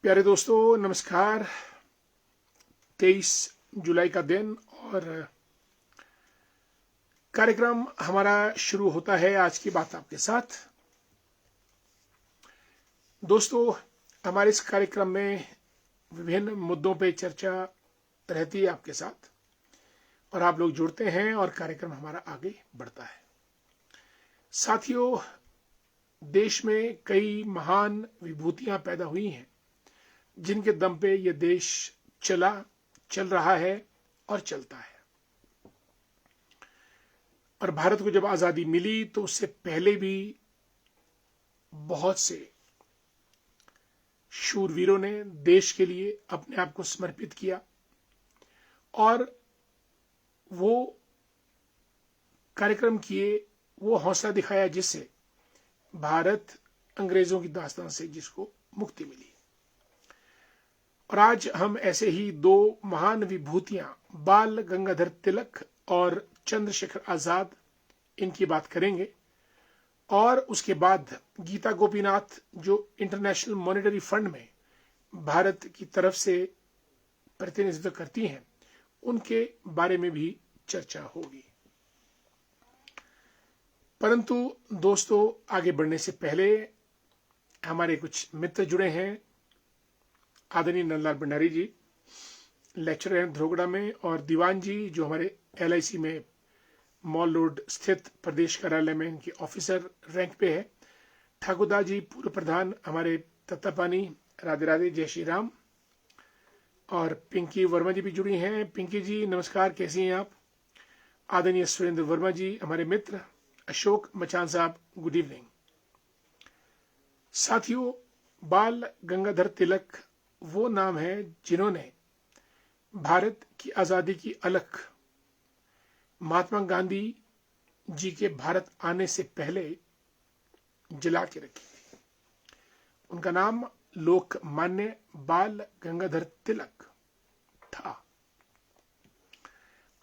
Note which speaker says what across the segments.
Speaker 1: प्यारे दोस्तों नमस्कार। 23 जुलाई का दिन और कार्यक्रम हमारा शुरू होता है आज की बात आपके साथ। दोस्तों, हमारे इस कार्यक्रम में विभिन्न मुद्दों पे चर्चा रहती है आपके साथ और आप लोग जुड़ते हैं और कार्यक्रम हमारा आगे बढ़ता है। साथियों, देश में कई महान विभूतियां पैदा हुई हैं जिनके दम पे ये देश चल रहा है और चलता है। और भारत को जब आजादी मिली तो उससे पहले भी बहुत से शूरवीरों ने देश के लिए अपने आप को समर्पित किया और वो कार्यक्रम किए, वो हौसला दिखाया जिससे भारत अंग्रेजों की दास्तान से जिसको मुक्ति मिली। और आज हम ऐसे ही दो महान विभूतियां बाल गंगाधर तिलक और चंद्रशेखर आजाद, इनकी बात करेंगे। और उसके बाद गीता गोपीनाथ जो इंटरनेशनल मॉनेटरी फंड में भारत की तरफ से प्रतिनिधित्व करती हैं, उनके बारे में भी चर्चा होगी। परंतु दोस्तों, आगे बढ़ने से पहले हमारे कुछ मित्र जुड़े हैं। आदरणीय नंदलाल भंडारी जी लेक्चरर हैं ध्रोगड़ा में, और दीवान जी जो हमारे LIC में मॉल रोड स्थित प्रदेश कार्यालय में इनके ऑफिसर रैंक पे है। ठाकुरदास जी पूर्व प्रधान हमारे तत्तापानी, राधे राधे, जय श्री राम। और पिंकी वर्मा जी भी जुड़ी हैं। पिंकी जी नमस्कार, कैसी हैं आप? आदरणीय सुरेंद्र वर्मा जी हमारे मित्र। अशोक मचान साहब गुड इवनिंग। साथियों, बाल गंगाधर तिलक वो नाम है जिन्होंने भारत की आजादी की अलख महात्मा गांधी जी के भारत आने से पहले जला के रखी थी। उनका नाम लोकमान्य बाल गंगाधर तिलक था।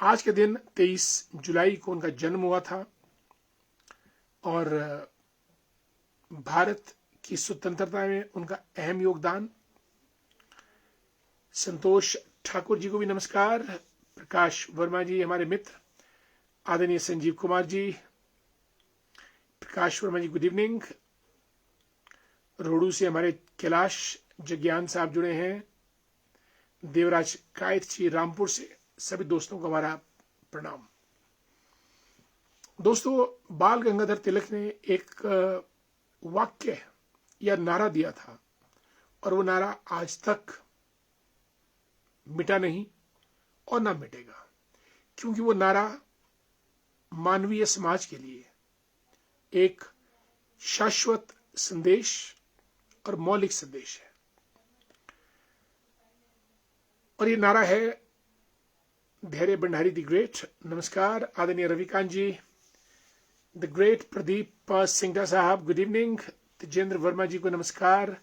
Speaker 1: आज के दिन 23 जुलाई को उनका जन्म हुआ था और भारत की स्वतंत्रता में उनका अहम योगदान। संतोष ठाकुर जी को भी नमस्कार। प्रकाश वर्मा जी हमारे मित्र। आदरणीय संजीव कुमार जी, प्रकाश वर्मा जी गुड इवनिंग। रोडू से हमारे कैलाश जज्ञान साहब जुड़े हैं। देवराज कायत जी रामपुर से, सभी दोस्तों को हमारा प्रणाम। दोस्तों, बाल गंगाधर तिलक ने एक वाक्य या नारा दिया था और वो नारा आज तक मिटा नहीं और ना मिटेगा, क्योंकि वो नारा मानवीय समाज के लिए एक शाश्वत संदेश और मौलिक संदेश है। और ये नारा है धैर्य भंडारी द ग्रेट नमस्कार। आदरणीय रविकांत जी, द ग्रेट प्रदीप सिंगडा साहब गुड इवनिंग। तेजेंद्र वर्मा जी को नमस्कार।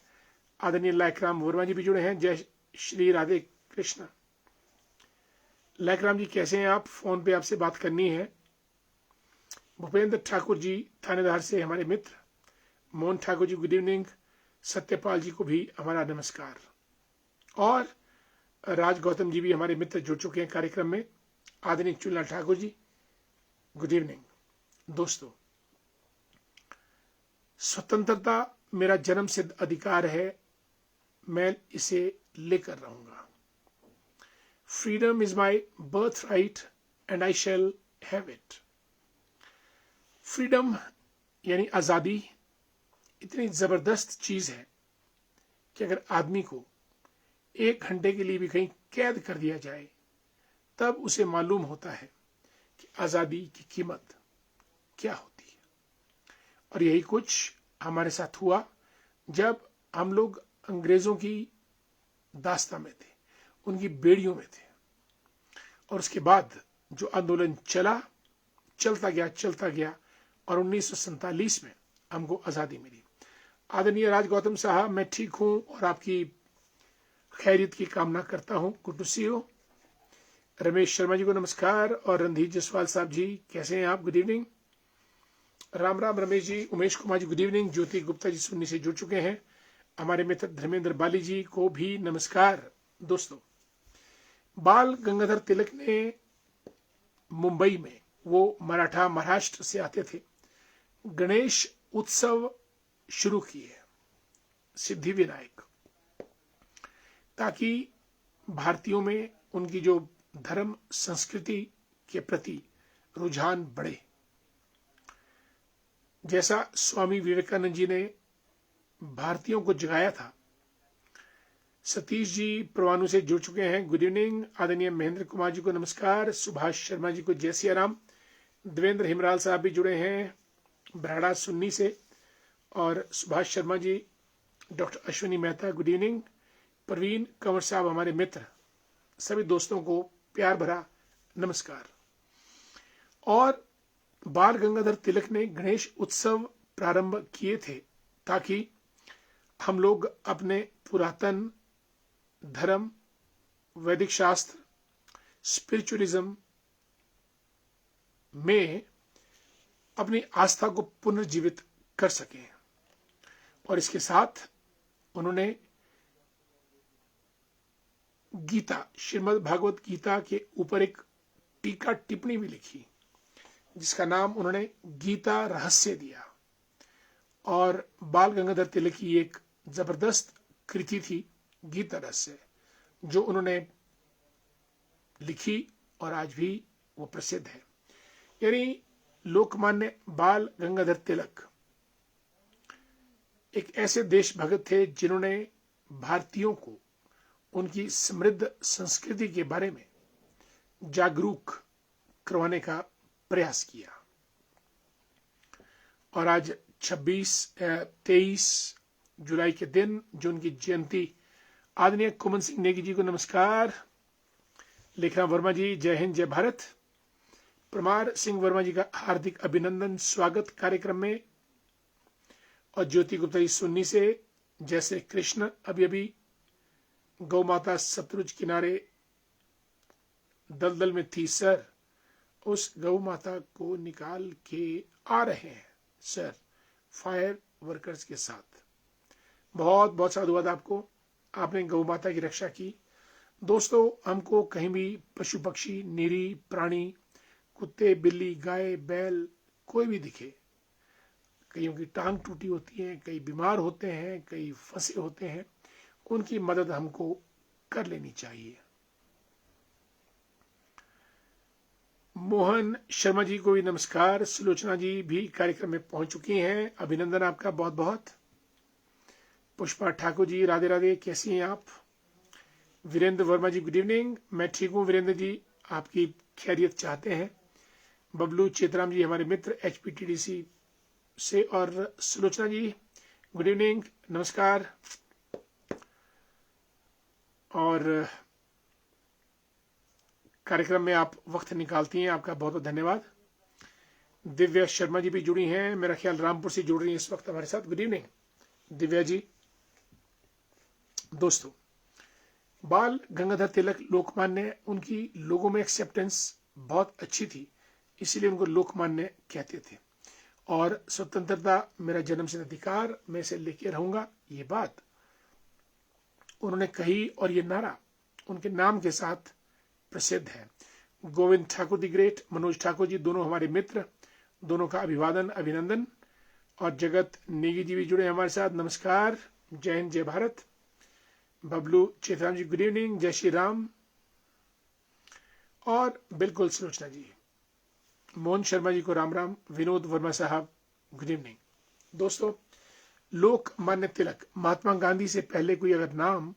Speaker 1: आदरणीय लायकराम वर्मा जी भी जुड़े हैं। जय श्री राधे कृष्ण। लायकराम जी कैसे हैं आप? फोन पे आपसे बात करनी है। भूपेंद्र ठाकुर जी थानेदार से हमारे मित्र। Mohan Thakur ji good evening. सत्यपाल जी को भी हमारा नमस्कार। और राज गौतम जी भी हमारे मित्र जुड़ चुके हैं कार्यक्रम में। आदरणीय चुनलाल ठाकुर जी गुड इवनिंग। दोस्तों, स्वतंत्रता मेरा जन्म सिद्ध अधिकार है, मैं इसे लेकर रहूंगा। Freedom is my birth right and I shall have it. Freedom यानी आजादी इतनी जबरदस्त चीज है कि अगर आदमी को 1 घंटे के लिए भी कहीं कैद कर दिया जाए तब उसे मालूम होता है कि आजादी की कीमत क्या होती है। और यही कुछ हमारे साथ हुआ जब हम लोग अंग्रेजों की दास्तां में थे, उनकी बेड़ियों में थे। और उसके बाद जो आंदोलन चलता गया और 1947 में हमको आजादी मिली। आदरणीय राज गौतम साहब, मैं ठीक हूं और आपकी खैरियत की कामना करता हूं। Good to see you. Ramesh Sharma ji को नमस्कार। और रणधीर जसवाल साहब जी कैसे हैं आप? Good evening. Ram Ram Ramesh ji. Umesh Kumar ji good evening. Jyoti Gupta ji Sunni से जुड़ चुके हैं। हमारे मित्र धर्मेंद्र बाली जी को भी नमस्कार। दोस्तों, बाल गंगाधर तिलक ने मुंबई में, वो मराठा महाराष्ट्र से आते थे, गणेश उत्सव शुरू किए, सिद्धि विनायक, ताकि भारतीयों में उनकी जो धर्म संस्कृति के प्रति रुझान बढ़े। जैसा स्वामी विवेकानंद जी ने भारतीयों को जगाया था। सतीश जी परवाणु से जुड़ चुके हैं, गुड इवनिंग। आदरणीय महेंद्र कुमार जी को नमस्कार। सुभाष शर्मा जी को जय सिया राम। देवेंद्र हिमराल साहब भी जुड़े हैं बराड़ा सुन्नी से, और Subhash Sharma ji, doctor Ashwini Mehta, good evening. Praveen Kanwar साहब हमारे मित्र, सभी दोस्तों को प्यार भरा नमस्कार। और बाल गंगाधर तिलक ने गणेश उत्सव प्रारंभ किए थे ताकि हम लोग अपने पुरातन धर्म, वैदिक शास्त्र, स्पिरिचुअलिज्म में अपनी आस्था को पुनर्जीवित कर सकें। और इसके साथ उन्होंने गीता, श्रीमद् भागवत गीता के ऊपर एक टीका टिप्पणी भी लिखी, जिसका नाम उन्होंने गीता रहस्य दिया। और बाल गंगाधर तिलक की एक जबरदस्त कृति थी गीता रहस्य, जो उन्होंने लिखी और आज भी वो प्रसिद्ध है। यानी लोकमान्य बाल गंगाधर तिलक एक ऐसे देशभक्त थे जिन्होंने भारतीयों को उनकी समृद्ध संस्कृति के बारे में जागरूक करवाने का प्रयास किया। और आज 23 जुलाई के दिन जो उनकी जयंती, आदरणीय कुमन सिंह नेगी जी को नमस्कार। लेखना वर्मा जी, जय हिंद जय भारत। परमार सिंह वर्मा जी का हार्दिक अभिनंदन, स्वागत कार्यक्रम में। और ज्योति गुप्ता जी सुन्नी से, जय श्री कृष्ण। अभी अभी गौ माता सतलुज किनारे दलदल में थी सर, उस गौ माता को निकाल के आ रहे हैं सर, फायर वर्कर्स के साथ। बहुत बहुत साधुवाद आपको, आपने गौ माता की रक्षा की। दोस्तों, हमको कहीं भी पशु पक्षी, निरी प्राणी, कुत्ते बिल्ली गाय बैल कोई भी दिखे, कईयों की टांग टूटी होती है, कई बीमार होते हैं, कई फंसे होते हैं, उनकी मदद हमको कर लेनी चाहिए। मोहन शर्मा जी को भी नमस्कार। सुलोचना जी भी कार्यक्रम में पहुंच चुकी हैं, अभिनंदन आपका बहुत बहुत। पुष्पा ठाकुर जी, राधे राधे, कैसी हैं आप? वीरेंद्र वर्मा जी, गुड इवनिंग। मैं ठीक हूं वीरेंद्र जी, आपकी खैरियत चाहते हैं। बबलू चेतराम जी हमारे मित्र HPTDC से, और सुलोचना जी गुड इवनिंग, नमस्कार। और कार्यक्रम में आप वक्त निकालती हैं, आपका बहुत बहुत धन्यवाद। दिव्या शर्मा जी भी जुड़ी हैं, मेरा ख्याल रामपुर से जुड़ रही हैं इस वक्त हमारे साथ। Good evening Divya ji. दोस्तों, बाल गंगाधर तिलक लोकमान्य, उनकी लोगों में एक्सेप्टेंस बहुत अच्छी थी, इसीलिए उनको लोकमान्य कहते थे। और स्वतंत्रता मेरा जन्मसिद्ध अधिकार, मैं इसे लेके रहूंगा, ये बात उन्होंने कही, और ये नारा उनके नाम के साथ प्रसिद्ध है। गोविंद ठाकुर दी ग्रेट, मनोज ठाकुर जी, दोनों हमारे मित्र, दोनों का अभिवादन अभिनंदन। और जगत नेगी जी भी जुड़े हमारे साथ, नमस्कार, जय हिंद जय भारत। बबलू चेतराम जी, गुड इवनिंग, जय श्री राम। और बिल्कुल सुलोचना जी, मोहन शर्मा जी को राम राम। विनोद वर्मा साहब, गुड इवनिंग। दोस्तों, लोकमान्य तिलक, महात्मा गांधी से पहले कोई अगर नाम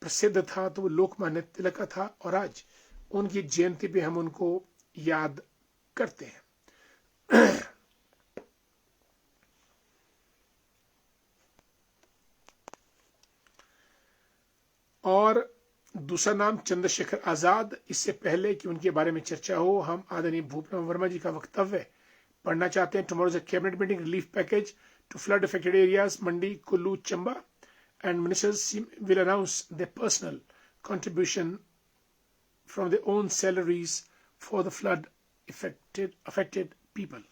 Speaker 1: प्रसिद्ध था तो वो लोकमान्य तिलक का था, और आज उनकी जयंती पे हम उनको याद करते हैं। और दूसरा नाम चंद्रशेखर आजाद। इससे पहले कि उनके बारे में चर्चा हो, हम आदरणीय भूपेंद्र वर्मा जी का वक्तव्य पढ़ना चाहते हैं। Tomorrow cabinet meeting, relief package to flood affected areas, Mandi, Kullu, Chamba, and ministers will announce their personal contribution from their own salaries for the flood affected people.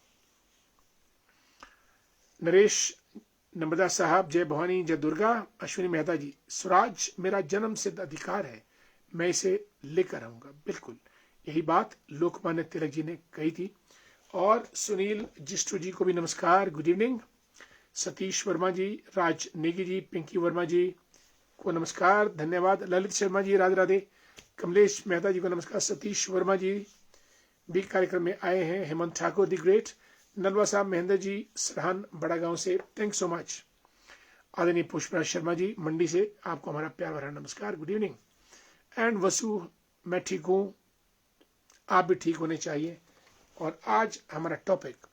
Speaker 1: Naresh Namrata साहब, जय भवानी, जय दुर्गा। अश्विनी मेहता जी, स्वराज मेरा जन्म सिद्ध अधिकार है, मैं इसे लेकर आऊंगा। बिल्कुल यही बात लोकमान्य तिलक जी ने कही थी। और सुनील जिस्टू जी को भी नमस्कार, गुड इवनिंग। सतीश वर्मा जी, राज नेगी जी, पिंकी वर्मा जी को नमस्कार, धन्यवाद। ललित शर्मा जी, राधे राधे। कमलेश मेहता जी को नमस्कार। सतीश वर्मा जी भी कार्यक्रम में आए हैं। Hemant Thakur the great. नलवा साहब, महेंद्र जी सरहान बड़ा गांव से, थैंक्स सो मच। आदरणीय पुष्पराज शर्मा जी मंडी से, आपको हमारा प्यार भरा नमस्कार, गुड इवनिंग। एंड वसु, मैं ठीक हूँ, आप भी ठीक होने चाहिए। और आज हमारा टॉपिक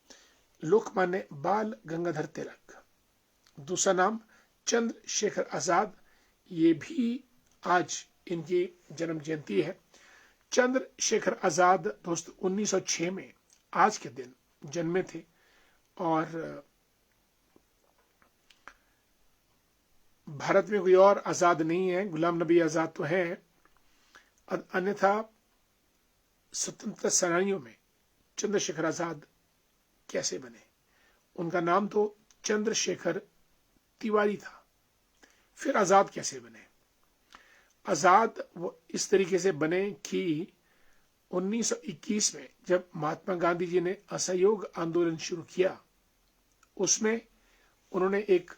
Speaker 1: लोकमान्य बाल गंगाधर तिलक, दूसरा नाम चंद्रशेखर आजाद। ये भी आज इनकी जन्म जयंती है। चंद्रशेखर आजाद दोस्तों 1906 में आज के दिन जन्मे थे। और भारत में कोई और आजाद नहीं है, गुलाम नबी आजाद तो है, अन्यथा स्वतंत्रता सेनानियों में चंद्रशेखर आजाद कैसे बने? उनका नाम तो चंद्रशेखर तिवारी था, फिर आजाद कैसे बने? आजाद वो इस तरीके से बने कि 1921 में जब महात्मा गांधी जी ने असहयोग आंदोलन शुरू किया, उसमें उन्होंने एक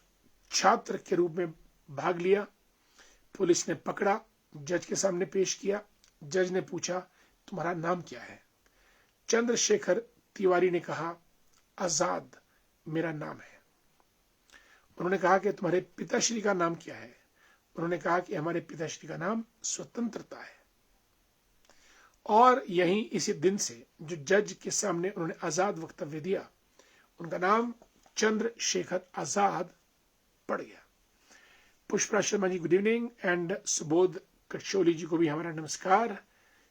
Speaker 1: छात्र के रूप में भाग लिया। पुलिस ने पकड़ा, जज के सामने पेश किया। जज ने पूछा, तुम्हारा नाम क्या है? चंद्रशेखर तिवारी ने कहा, आजाद मेरा नाम है। उन्होंने कहा कि तुम्हारे पिताश्री का नाम क्या है? उन्होंने कहा कि हमारे पिताश्री का नाम स्वतंत्रता है। और यहीं इसी दिन से जो जज के सामने उन्होंने आजाद वक्तव्य दिया, उनका नाम चंद्रशेखर आजाद पड़ गया। Pushpraj Sharma ji, good evening. And Subodh Katsholi ji को भी हमारा नमस्कार।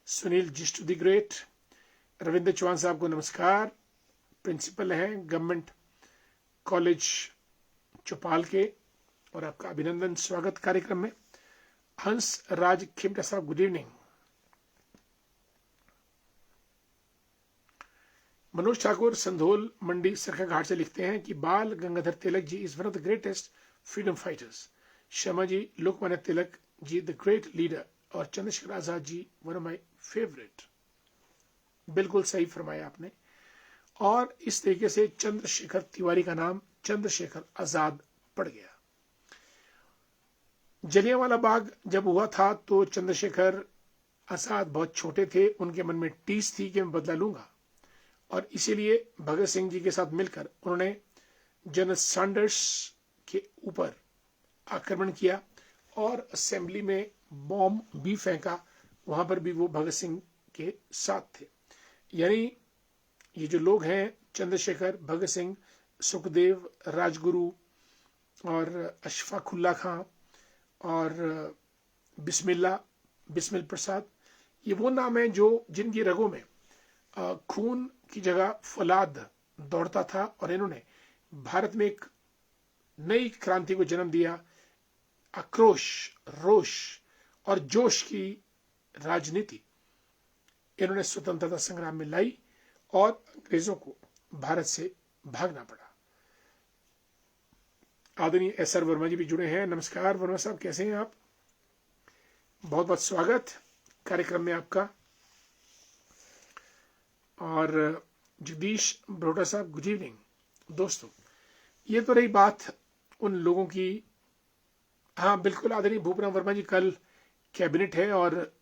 Speaker 1: Sunil Jistu the great. रविंद्र चौहान साहब को नमस्कार, प्रिंसिपल हैं गवर्नमेंट कॉलेज चौपाल के, और आपका अभिनंदन, स्वागत कार्यक्रम में। हंस राज खिमटा साहब, गुड इवनिंग। मनोज ठाकुर संधोल मंडी सरखा घाट से लिखते हैं कि Bal Gangadhar Tilak ji is one of the greatest freedom fighters. Sharma ji, Lokmanya Tilak ji the great leader, और Chandrashekhar Azad ji one of my favourite. बिल्कुल सही फरमाया आपने। और इस तरीके से चंद्रशेखर तिवारी का नाम चंद्रशेखर आजाद पड़ गया। जलियांवाला बाग जब हुआ था तो चंद्रशेखर आजाद बहुत छोटे थे। उनके मन में टीस थी कि मैं बदला लूंगा, और इसीलिए भगत सिंह जी के साथ मिलकर उन्होंने जनरल सैंडर्स के ऊपर आक्रमण किया और असेंबली में बॉम्ब भी फेंका। वहां पर भी वो भगत सिंह के साथ थे। यानी ये जो लोग हैं, चंद्रशेखर, भगत सिंह, सुखदेव, राजगुरु और अशफाकुल्ला खां और बिस्मिल प्रसाद, ये वो नाम है जो जिनकी रगों में खून की जगह फौलाद दौड़ता था। और इन्होंने भारत में एक नई क्रांति को जन्म दिया। आक्रोश, रोष और जोश की राजनीति इन्होंने स्वतंत्रता संग्राम में लाई और अंग्रेजों को भारत से भागना पड़ा। आदरणीय एस आर वर्मा जी भी जुड़े हैं, नमस्कार वर्मा साहब, कैसे हैं आप? बहुत बहुत स्वागत कार्यक्रम में आपका। और जगदीश बरोटा साहब, गुड इवनिंग। दोस्तों, ये तो रही बात उन लोगों की। हाँ बिल्कुल, आदरणीय भूपराम वर्मा जी, कल कैबिनेट है और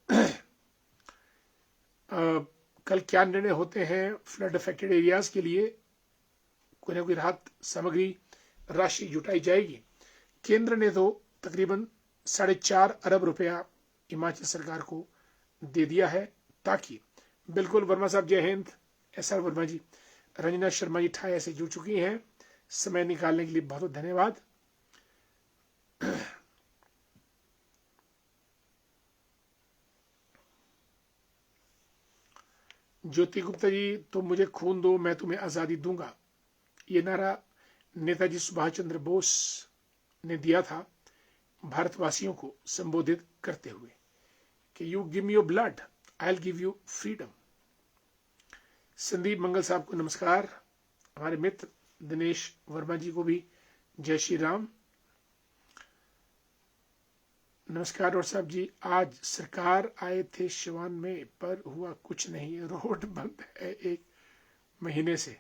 Speaker 1: कल क्या निर्णय होते हैं फ्लड अफेक्टेड एरियाज के लिए। कोई ना कोई राहत सामग्री राशि जुटाई जाएगी। केंद्र ने तो तकरीबन 4.5 अरब रुपया हिमाचल सरकार को दे दिया है, ताकि बिल्कुल वर्मा साहब, जय हिंद। एस आर वर्मा जी, रंजना शर्मा जी ठाया से जुड़ चुकी हैं, समय निकालने के लिए बहुत बहुत धन्यवाद। ज्योति गुप्ता जी, तुम मुझे खून दो मैं तुम्हें आजादी दूंगा, ये नारा नेताजी सुभाष चंद्र बोस ने दिया था भारतवासियों को संबोधित करते हुए कि you give me your blood, I will give you freedom. Sandeep Mangal साहब को नमस्कार। हमारे मित्र दिनेश वर्मा जी को भी जय श्री राम। नमस्कार डॉक्टर साहब जी, आज सरकार आए थे शिवान में पर हुआ कुछ नहीं, रोड बंद है 1 महीने से।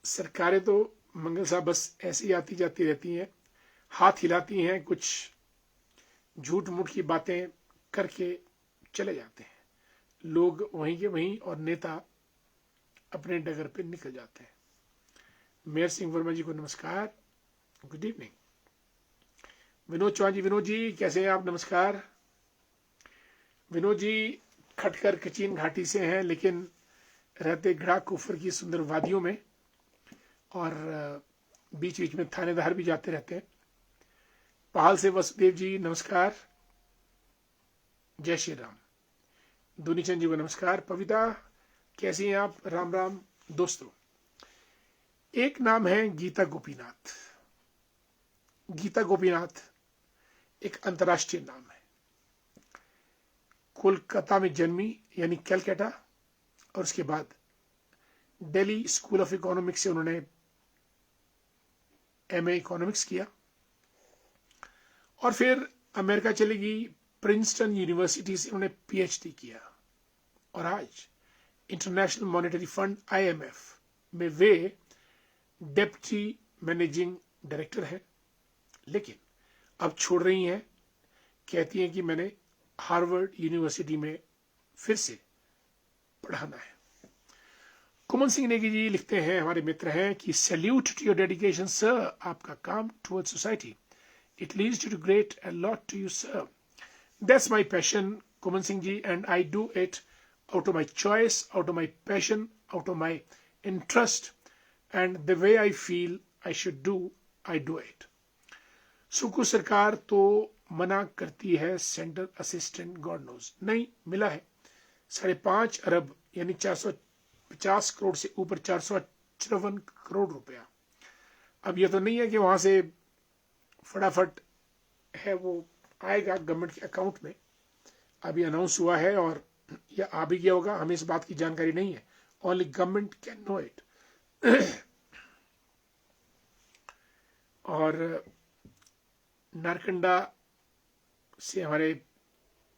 Speaker 1: सरकारें तो मंगल साहब बस ऐसी आती जाती रहती हैं, हाथ हिलाती हैं, कुछ झूठ मूठ की बातें करके चले जाते हैं। लोग वहीं के वहीं और नेता अपने डगर पे निकल जाते हैं। मेयर सिंह वर्मा जी को नमस्कार, गुड इवनिंग। विनोद चौहान जी, विनोद जी कैसे हैं आप? नमस्कार। विनोद जी खटकर कचीन घाटी से हैं, लेकिन रहते गढ़ा कुफर की सुंदर वादियों में, और बीच बीच में थानेदार भी जाते रहते हैं। पाल से वसुदेव जी नमस्कार, जय श्री राम। दुनीचंद जी को नमस्कार। पविता कैसी हैं आप? राम राम। दोस्तों, एक नाम है गीता गोपीनाथ। गीता गोपीनाथ एक अंतर्राष्ट्रीय नाम है। कोलकाता में जन्मी, यानी कैलकाटा, और उसके बाद दिल्ली स्कूल ऑफ इकोनॉमिक्स से उन्होंने एमए इकोनॉमिक्स किया, और फिर अमेरिका चली गई, प्रिंसटन यूनिवर्सिटी से उन्होंने पीएचडी किया, और आज इंटरनेशनल मॉनेटरी फंड आईएमएफ में वे डेप्टी मैनेजिंग डायरेक्टर हैं। लेकिन अब छोड़ रही हैं, कहती हैं कि मैंने हार्वर्ड यूनिवर्सिटी में फिर से पढ़ाना है। कुमन सिंह नेगी जी लिखते हैं, हमारे मित्र हैं, कि salute to your dedication sir, आपका काम towards society, it leads to great a lot to you sir. That's my passion Kuman Singh ji, and I do it out of my choice, out of my passion, out of my interest, and the way I feel I should do, I do it. सुकू सरकार तो मना करती है centre assistant, God knows नहीं मिला है 5.5 अरब यानी 450 करोड़ से ऊपर 454 करोड़ रुपया। अब यह तो नहीं है कि वहां से फटाफट है वो आएगा गवर्नमेंट के अकाउंट में। अभी अनाउंस हुआ है और या आ भी गया होगा, हमें इस बात की जानकारी नहीं है। Only government can know it. और नारकंडा से हमारे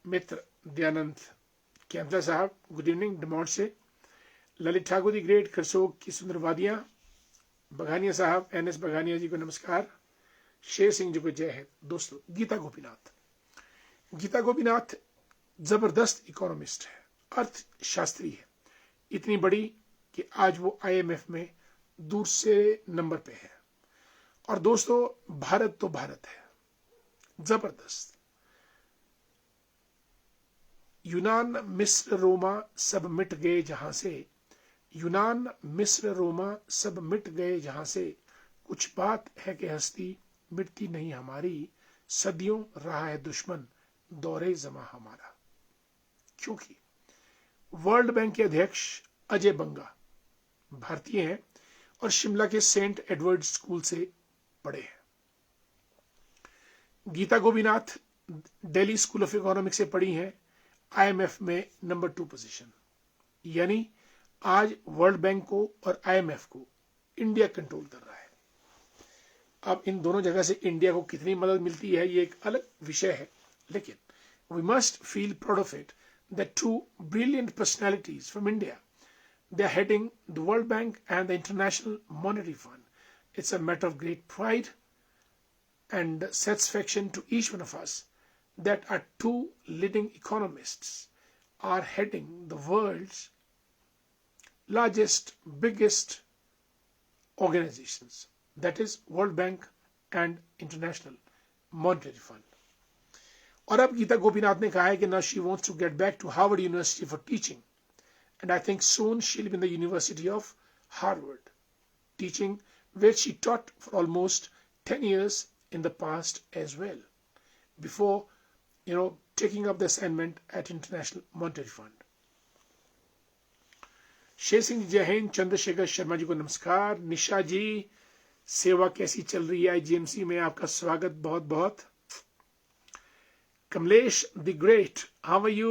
Speaker 1: मित्र दयानंद कैंतला साहब, गुड इवनिंग डिमोट से। ललित ठाकुर दी ग्रेट, करसोग की सुंदर वादियां, बघानिया साहब, एनएस बघानिया जी को नमस्कार, शेर सिंह जी को जय है। दोस्तों, गीता गोपीनाथ, गीता गोपीनाथ जबरदस्त इकोनॉमिस्ट है, अर्थशास्त्री है, इतनी बड़ी कि आज वो आईएमएफ में दूर से नंबर पे है। और दोस्तों, भारत तो भारत है, जबरदस्त। यूनान मिस्र रोमा सब मिट गए जहां से, यूनान मिस्र रोमा सब मिट गए जहां से, कुछ बात है कि हस्ती मिटती नहीं हमारी, सदियों रहा है दुश्मन दौरे जमा हमारा। क्योंकि वर्ल्ड बैंक के अध्यक्ष अजय बंगा भारतीय हैं और शिमला के सेंट एडवर्ड स्कूल से पढ़े हैं। Gita Gopinath Delhi school of economics से पढ़ी हैं, आईएमएफ में नंबर 2 पोजीशन। यानी आज वर्ल्ड बैंक को और आईएमएफ को इंडिया कंट्रोल कर रहा है। अब इन दोनों जगह से इंडिया को कितनी मदद मिलती है ये एक अलग विषय है, लेकिन we must feel proud of it that 2 brilliant personalities from India, they are heading the World Bank and the International Monetary Fund. It's a matter of great pride and satisfaction to each one of us that our 2 leading economists are heading the world's largest, biggest organizations, that is World Bank and International Monetary Fund. और अब गीता गोपीनाथ ने कहा है कि now she wants to get back to Harvard University for teaching, and I think soon she'll be in the University of Harvard teaching, where she taught for almost 10 years in the past as well, before taking up the assignment at International Monetary Fund. Sher Singh ji जय हिंद, चंद्रशेखर शर्मा जी को नमस्कार, निशा जी सेवा कैसी चल रही है IGMC में, आपका स्वागत बहुत बहुत। Kamlesh the Great, how are you?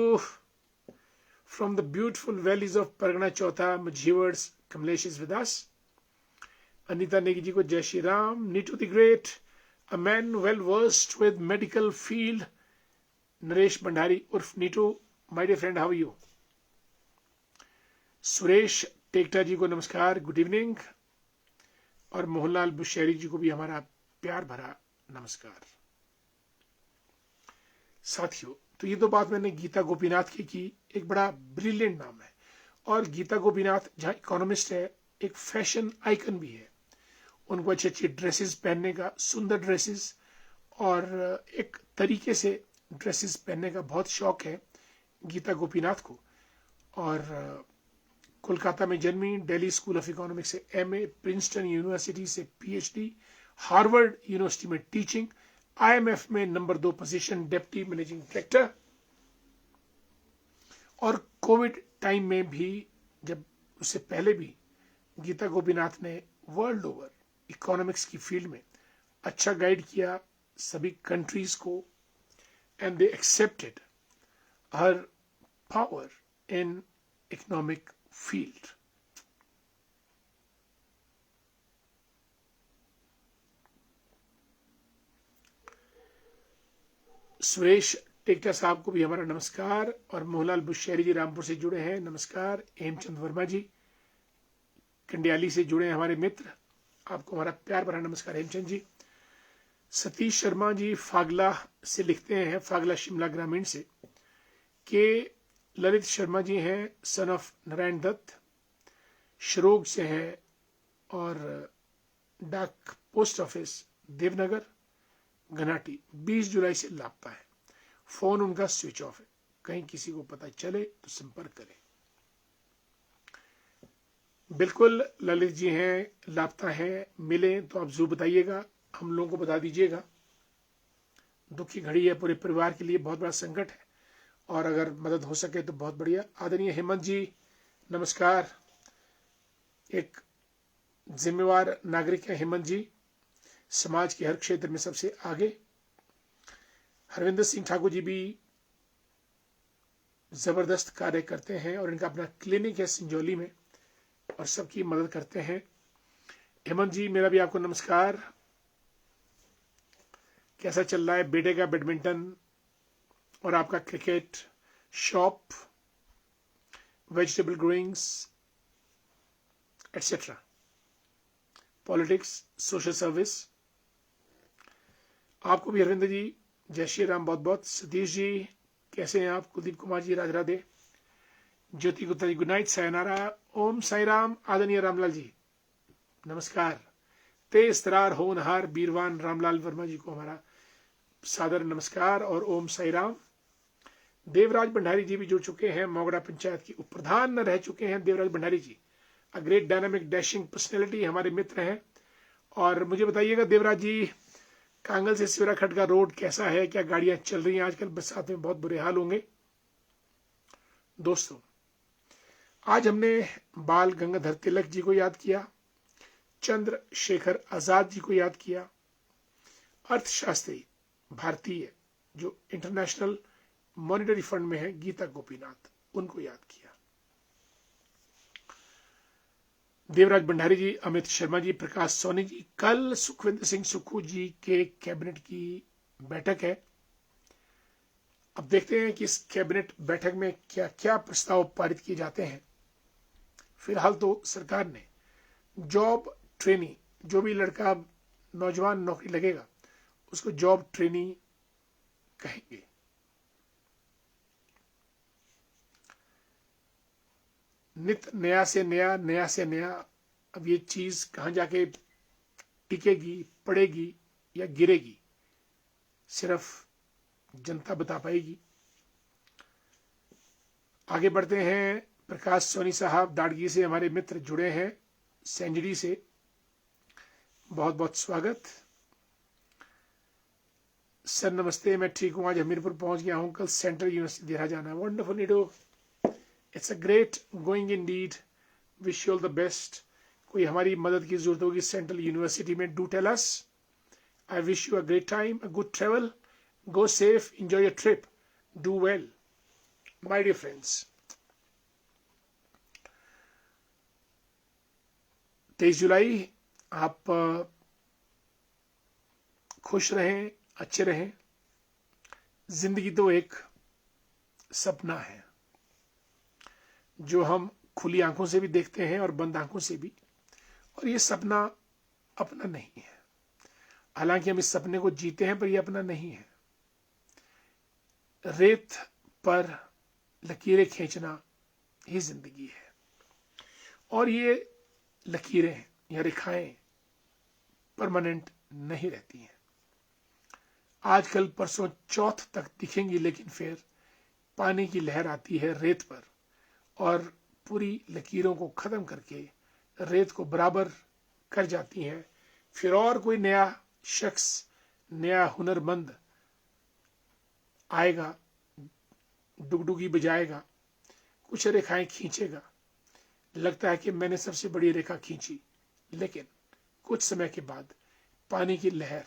Speaker 1: From the beautiful valleys of Pargana Chauta, Majhiwards, Kamlesh is with us. Anita Negi ji को जय Shri Ram. Neetu the great, a man well versed with medical field. Naresh Bhandari उर्फ Neetu, my dear friend, how are you? Suresh Tekta ji को नमस्कार, good evening. और मोहनलाल बुशेरी जी को भी हमारा प्यार भरा नमस्कार। साथियों, तो ये तो बात मैंने गीता गोपीनाथ की एक बड़ा ब्रिलियंट नाम है। और गीता गोपीनाथ जहां इकोनॉमिस्ट है, एक फैशन आइकन भी है। उनको अच्छी अच्छी ड्रेसेस पहनने का, सुंदर ड्रेसेस और एक तरीके से ड्रेसेस पहनने का बहुत शौक है गीता गोपीनाथ को। और कोलकाता में जन्मी, दिल्ली स्कूल ऑफ इकोनॉमिक्स से एमए, प्रिंसटन यूनिवर्सिटी से पीएचडी, हार्वर्ड यूनिवर्सिटी में टीचिंग, आईएमएफ में number 2 position, deputy managing director. और कोविड टाइम में भी, जब उससे पहले भी गीता गोपीनाथ ने वर्ल्ड ओवर इकोनॉमिक्स की फील्ड में अच्छा गाइड किया सभी कंट्रीज को, एंड दे एक्सेप्टेड हर power in economic field. Suresh Tekta sahab को भी हमारा नमस्कार। और मोहनलाल बुशेरी जी रामपुर से जुड़े हैं, नमस्कार। हेमचंद वर्मा जी कंडियाली से जुड़े हैं हमारे मित्र, आपको हमारा प्यार भरा नमस्कार हेमचंद जी। सतीश शर्मा जी फागला से लिखते हैं, फागला शिमला ग्रामीण से। के ललित शर्मा जी हैं, सन ऑफ नारायण दत्त, श्रोग से हैं। और डाक पोस्ट ऑफिस देवनगर घनाटी, 20 जुलाई से लापता है। फोन उनका स्विच ऑफ है, कहीं किसी को पता चले तो संपर्क करें। बिल्कुल ललित जी हैं, लापता हैं, मिले तो आप जरूर बताइएगा, हम लोगों को बता दीजिएगा। दुख की घड़ी है, पूरे परिवार के लिए बहुत बड़ा संकट है, और अगर मदद हो सके तो बहुत बढ़िया। आदरणीय हेमंत जी नमस्कार, एक जिम्मेवार नागरिक है हेमंत जी, समाज के हर क्षेत्र में सबसे आगे। हरविंदर सिंह ठाकुर जी भी जबरदस्त कार्य करते हैं और इनका अपना क्लिनिक है संजौली में, और सबकी मदद करते हैं। हेमंत जी मेरा भी आपको नमस्कार। कैसा चल रहा है बेटे का बैडमिंटन और आपका cricket, shop, vegetable growings etcetera, politics, social service? आपको भी अरविंद जी जय श्री राम बहुत बहुत। सतीश जी कैसे हैं आप? कुलदीप कुमार जी राधे राधे। ज्योति गुप्ता जी गुड नाइट, सायनारा, ओम साई राम। आदरणीय रामलाल जी नमस्कार। तेज तरार होनहार बीरवान रामलाल वर्मा जी को हमारा सादर नमस्कार और ओम साई राम। देवराज भंडारी जी भी जुड़ चुके हैं, मोगड़ा पंचायत की उप प्रधान रह चुके हैं Devraj Bhandari ji, a great dynamic dashing personality, हमारे मित्र हैं। और मुझे बताइएगा देवराज जी, कांगल से सिवराखट का रोड कैसा है? क्या गाड़ियां चल रही हैं? आजकल बरसात में बहुत बुरे हाल होंगे। दोस्तों, आज हमने बाल गंगाधर तिलक जी को याद किया, चंद्रशेखर आजाद जी को याद किया, अर्थशास्त्री भारतीय जो इंटरनेशनल मॉनिटरी फंड में है गीता गोपीनाथ, उनको याद किया। देवराज भंडारी जी, अमित शर्मा जी, प्रकाश सोनी जी। कल सुखविंदर सिंह सुक्खू जी के कैबिनेट की बैठक है। अब देखते हैं कि इस कैबिनेट बैठक में क्या क्या प्रस्ताव पारित किए जाते हैं। फिलहाल तो सरकार ने जॉब ट्रेनी, जो भी लड़का नौजवान नौकरी लगेगा उसको जॉब ट्रेनी कहेंगे। नित नया से नया, नया से नया। अब ये चीज कहां जाके टिकेगी, पड़ेगी या गिरेगी, सिर्फ जनता बता पाएगी। आगे बढ़ते हैं। प्रकाश सोनी साहब दाड़गी से हमारे मित्र जुड़े हैं, सेंचुरी से, बहुत बहुत स्वागत। सर नमस्ते, मैं ठीक हूं, आज हमीरपुर पहुंच गया हूं, कल सेंट्रल यूनिवर्सिटी देहरा जाना है। वंडरफुल नीडो, it's a great going indeed, wish you all the best. कोई हमारी मदद की जरूरत होगी सेंट्रल यूनिवर्सिटी में, do tell us. I wish you a great time, a good travel, go safe, enjoy your trip, do well my dear friends. 23 जुलाई आप खुश रहें, अच्छे रहें। जिंदगी तो एक सपना है जो हम खुली आंखों से भी देखते हैं और बंद आंखों से भी, और ये सपना अपना नहीं है। हालांकि हम इस सपने को जीते हैं, पर ये अपना नहीं है। रेत पर लकीरें खींचना ही जिंदगी है, और ये लकीरें या रेखाएं परमानेंट नहीं रहती हैं। आजकल परसों चौथ तक दिखेंगी, लेकिन फिर पानी की लहर आती है रेत पर और पूरी लकीरों को खत्म करके रेत को बराबर कर जाती हैं। फिर और कोई नया शख्स, नया हुनरमंद आएगा, डुगडुगी बजाएगा, कुछ रेखाएं खींचेगा। लगता है कि मैंने सबसे बड़ी रेखा खींची, लेकिन कुछ समय के बाद पानी की लहर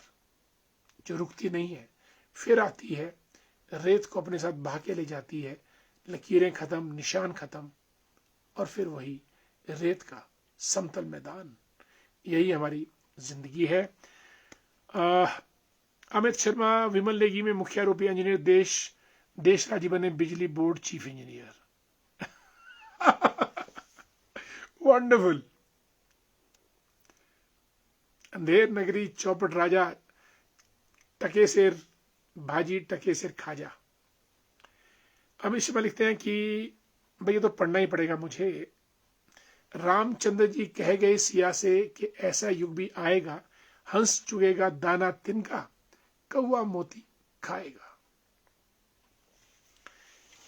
Speaker 1: जो रुकती नहीं है फिर आती है, रेत को अपने साथ बहा के ले जाती है। लकीरें खत्म, निशान खत्म, और फिर वही रेत का समतल मैदान। यही हमारी जिंदगी है। अमित शर्मा विमल नेगी में मुख्य आरोपी इंजीनियर देश राज्य बने बिजली board chief engineer. Wonderful. Andher Nagari चौपट राजा, टके सिर भाजी टके सिर खाजा। अमित शर्मा लिखते हैं कि भाई ये तो पढ़ना ही पड़ेगा मुझे। रामचंद्र जी कह गए सिया से कि ऐसा युग भी आएगा, हंस चुगेगा दाना तिनका, कौवा मोती खाएगा।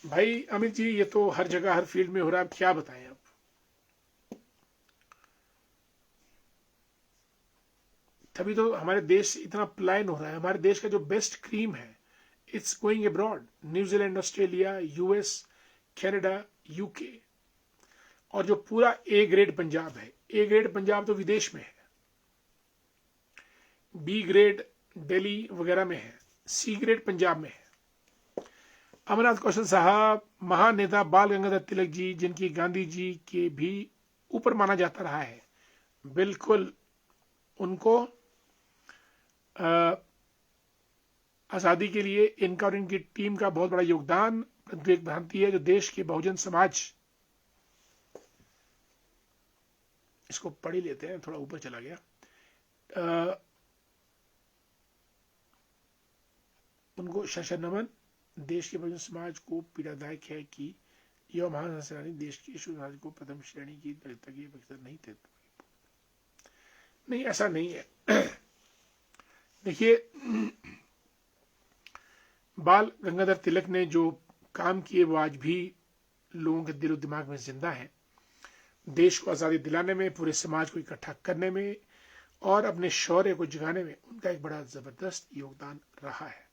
Speaker 1: भाई अमित जी, ये तो हर जगह हर फील्ड में हो रहा है, क्या बताएं अब। तभी तो हमारे देश से इतना पलायन हो रहा है। हमारे देश का जो बेस्ट क्रीम है, it's going abroad. New Zealand, Australia, US, Canada, UK. और जो पूरा ए ग्रेड पंजाब है, ए ग्रेड पंजाब तो विदेश में है, बी ग्रेड दिल्ली वगैरह में है, सी ग्रेड पंजाब में है। अमरनाथ कौशल साहब, महान नेता बाल गंगाधर तिलक जी, जिनकी गांधी जी के भी ऊपर माना जाता रहा है। बिल्कुल, उनको आजादी के लिए इनका और इनकी टीम का बहुत बड़ा योगदान। परंतु एक भ्रांति है जो देश के बहुजन समाज, इसको पढ़ ही लेते हैं, थोड़ा ऊपर चला गया। उनको शशन नमन। देश के बहुजन समाज को पीड़ादायक है कि यह महान सेनानी देश के समाज को प्रथम श्रेणी की दलित के अवसर नहीं थे। नहीं, ऐसा नहीं है। देखिए, बाल गंगाधर तिलक ने जो काम किए वो आज भी लोगों के दिलो दिमाग में जिंदा है। देश को आजादी दिलाने में, पूरे समाज को इकट्ठा करने में और अपने शौर्य को जगाने में उनका एक बड़ा जबरदस्त योगदान रहा है।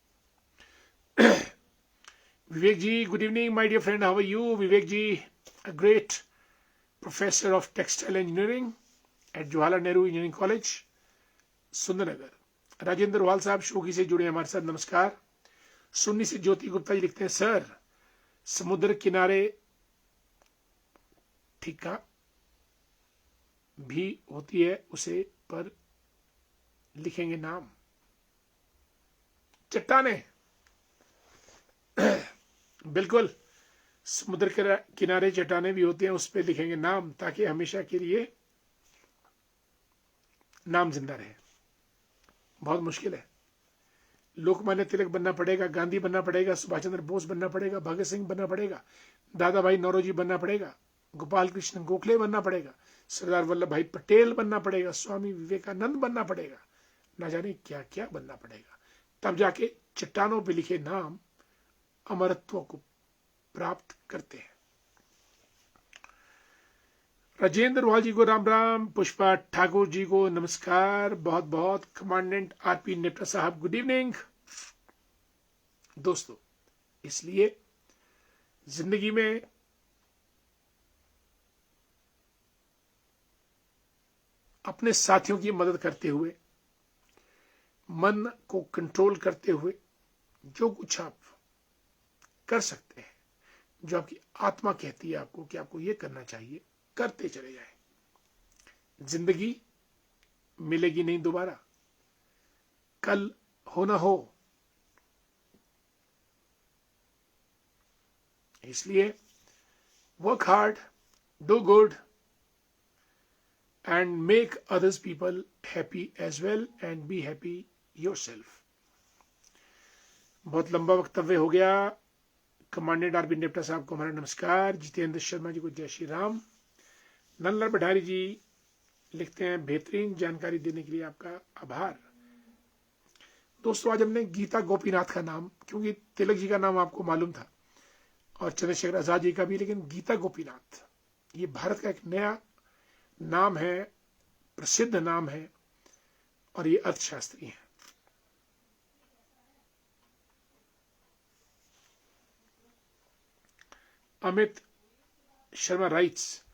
Speaker 1: Vivek ji, good evening my dear friend, how are you? Vivek ji, a great professor of textile engineering at Jawaharlal Nehru engineering college, Sundernagar. Rajendra Wal sahab शोकी से जुड़े हमारे साथ, नमस्कार। सुन्नी से ज्योति गुप्ता जी लिखते हैं, सर समुद्र किनारे ठिका भी होती है, उसे पर लिखेंगे नाम। चट्टाने, बिल्कुल, समुद्र किनारे चट्टाने भी होते हैं, उस पर लिखेंगे नाम, ताकि हमेशा के लिए नाम जिंदा रहे। बहुत मुश्किल है। लोकमान्य तिलक बनना पड़ेगा, गांधी बनना पड़ेगा, सुभाष चंद्र बोस बनना पड़ेगा, भगत सिंह बनना पड़ेगा, दादा भाई नौरोजी बनना पड़ेगा, गोपाल कृष्ण गोखले बनना पड़ेगा, सरदार वल्लभ भाई पटेल बनना पड़ेगा, स्वामी विवेकानंद बनना पड़ेगा, ना जाने क्या क्या बनना पड़ेगा, तब जाके चट्टानों पे लिखे नाम अमरत्व को प्राप्त करते हैं। राजेंद्र वाल जी को राम राम, पुष्पा ठाकुर जी को नमस्कार बहुत बहुत, कमांडेंट आरपी नेप्टा साहब गुड इवनिंग। दोस्तों, इसलिए जिंदगी में अपने साथियों की मदद करते हुए, मन को कंट्रोल करते हुए, जो कुछ आप कर सकते हैं, जो आपकी आत्मा कहती है आपको कि आपको ये करना चाहिए, करते चले जाएं। जिंदगी मिलेगी नहीं दोबारा, कल हो ना हो। इसलिए work hard, do good and make others people happy as well and be happy yourself. बहुत लंबा वक्तव्य हो गया। कमांडेंट आरपी नेप्टा साहब को हमारा नमस्कार। जितेंद्र शर्मा जी को जय श्री राम। नंदलाल भंडारी जी लिखते हैं, बेहतरीन जानकारी देने के लिए आपका आभार। दोस्तों, आज हमने गीता गोपीनाथ का नाम, क्योंकि तिलक जी का नाम आपको मालूम था और चंद्रशेखर आजाद जी का भी, लेकिन गीता गोपीनाथ ये भारत का एक नया नाम है, प्रसिद्ध नाम है और ये अर्थशास्त्री है। अमित शर्मा राइट्स,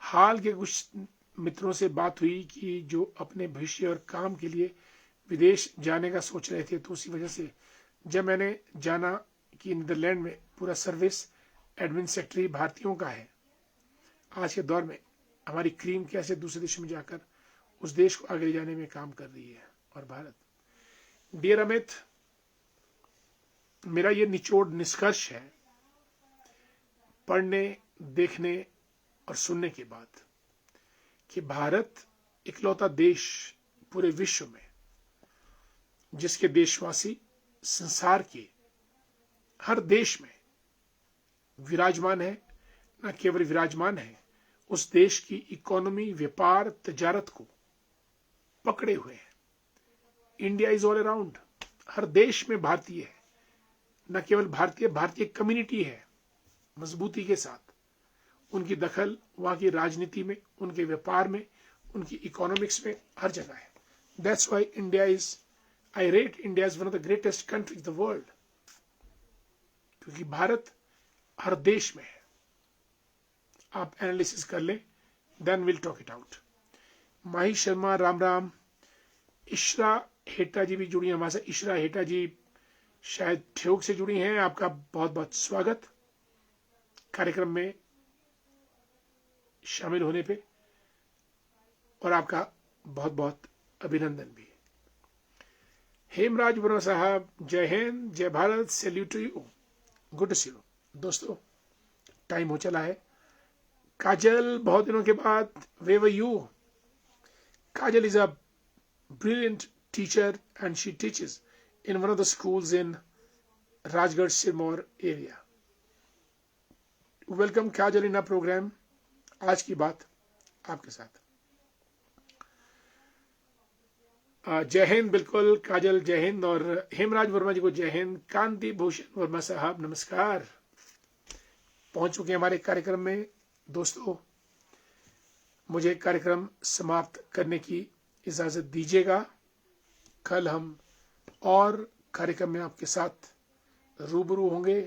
Speaker 1: हाल के कुछ मित्रों से बात हुई कि जो अपने भविष्य और काम के लिए विदेश जाने का सोच रहे थे, तो उसी वजह से जब मैंने जाना कि नीदरलैंड में पूरा सर्विस एडमिन सेक्रेटरी भारतीयों का है। आज के दौर में हमारी क्रीम कैसे दूसरे देश में जाकर उस देश को आगे ले जाने में काम कर रही है। और भारत, डियर अमित, मेरा ये निचोड़ निष्कर्ष है पढ़ने, देखने और सुनने के बाद कि भारत इकलौता देश पूरे विश्व में जिसके देशवासी संसार के हर देश में विराजमान है। न केवल विराजमान है, उस देश की इकोनॉमी, व्यापार, तजारत को पकड़े हुए हैं। इंडिया इज ऑल अराउंड, हर देश में भारतीय है। न केवल भारतीय, भारतीय कम्युनिटी है मजबूती के साथ। उनकी दखल वहां की राजनीति में, उनके व्यापार में, उनकी इकोनॉमिक्स में, हर जगह है। That's why India is, I rate India is one of the greatest country in the world, क्योंकि भारत हर देश में है। आप एनालिसिस कर लें, then will talk it out. Mahi Sharma, Ram Ram. Ishra Heta ji भी जुड़ी हैं हमारे साथ। इशरा हेटा जी शायद ठियोग से जुड़ी हैं। आपका बहुत बहुत स्वागत कार्यक्रम में शामिल होने पे, और आपका बहुत बहुत अभिनंदन भी। हेमराज वर्मा साहब, जय हिंद, जय Bharat, salute to you, good to see you. दोस्तों, टाइम हो चला है। काजल, बहुत दिनों के बाद, where were you? Kajal is a brilliant teacher and she teaches in one of the schools in Rajgarh Sirmaur area. Welcome Kajal in our program. आज की बात आपके साथ। जय हिंद। बिल्कुल काजल, जय हिंद। और हेमराज वर्मा जी को जय हिंद। कांति भूषण वर्मा साहब, नमस्कार। पहुंच चुके हैं हमारे कार्यक्रम में। दोस्तों, मुझे कार्यक्रम समाप्त करने की इजाजत दीजिएगा। कल हम और कार्यक्रम में आपके साथ रूबरू होंगे।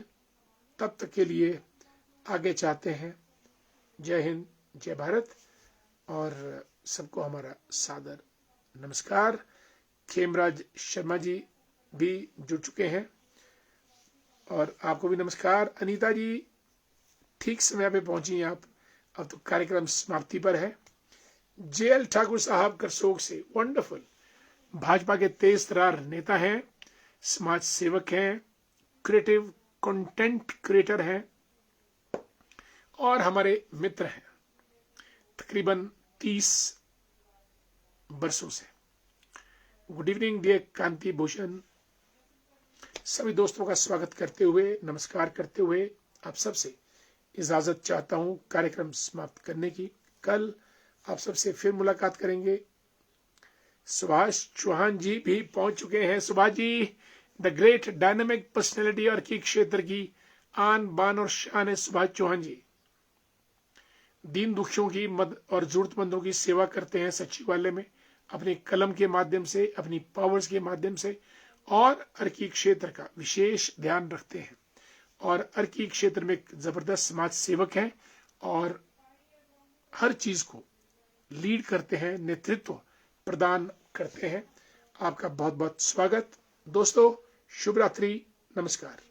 Speaker 1: तब तक के लिए आगे चाहते हैं। जय हिंद, जय भारत, और सबको हमारा सादर नमस्कार। खेमराज शर्मा जी भी जुड़ चुके हैं और आपको भी नमस्कार। अनीता जी, ठीक समय पे पहुंची हैं आप। अब तो कार्यक्रम समाप्ति पर है। जेएल ठाकुर साहब करसोग से, वंडरफुल। भाजपा के तेज तरार नेता हैं, समाज सेवक हैं, क्रिएटिव कंटेंट क्रिएटर हैं और हमारे मित्र हैं तकरीबन 30 वर्षों से। गुड इवनिंग डियर कांति भूषण। सभी दोस्तों का स्वागत करते हुए, नमस्कार करते हुए आप सबसे इजाजत चाहता हूं कार्यक्रम समाप्त करने की। कल आप सबसे फिर मुलाकात करेंगे। सुभाष चौहान जी भी पहुंच चुके हैं। Subhash ji, the great dynamic personality और की क्षेत्र की आन बान और शान है सुभाष चौहान जी। दीन दुखियों की मदद और जरूरतमंदों की सेवा करते हैं सचिवालय में, अपनी कलम के माध्यम से, अपनी पावर्स के माध्यम से, और अर्की क्षेत्र का विशेष ध्यान रखते हैं और अर्की क्षेत्र में जबरदस्त समाज सेवक हैं और हर चीज को लीड करते हैं, नेतृत्व प्रदान करते हैं। आपका बहुत बहुत स्वागत। दोस्तों, शुभ रात्रि, नमस्कार।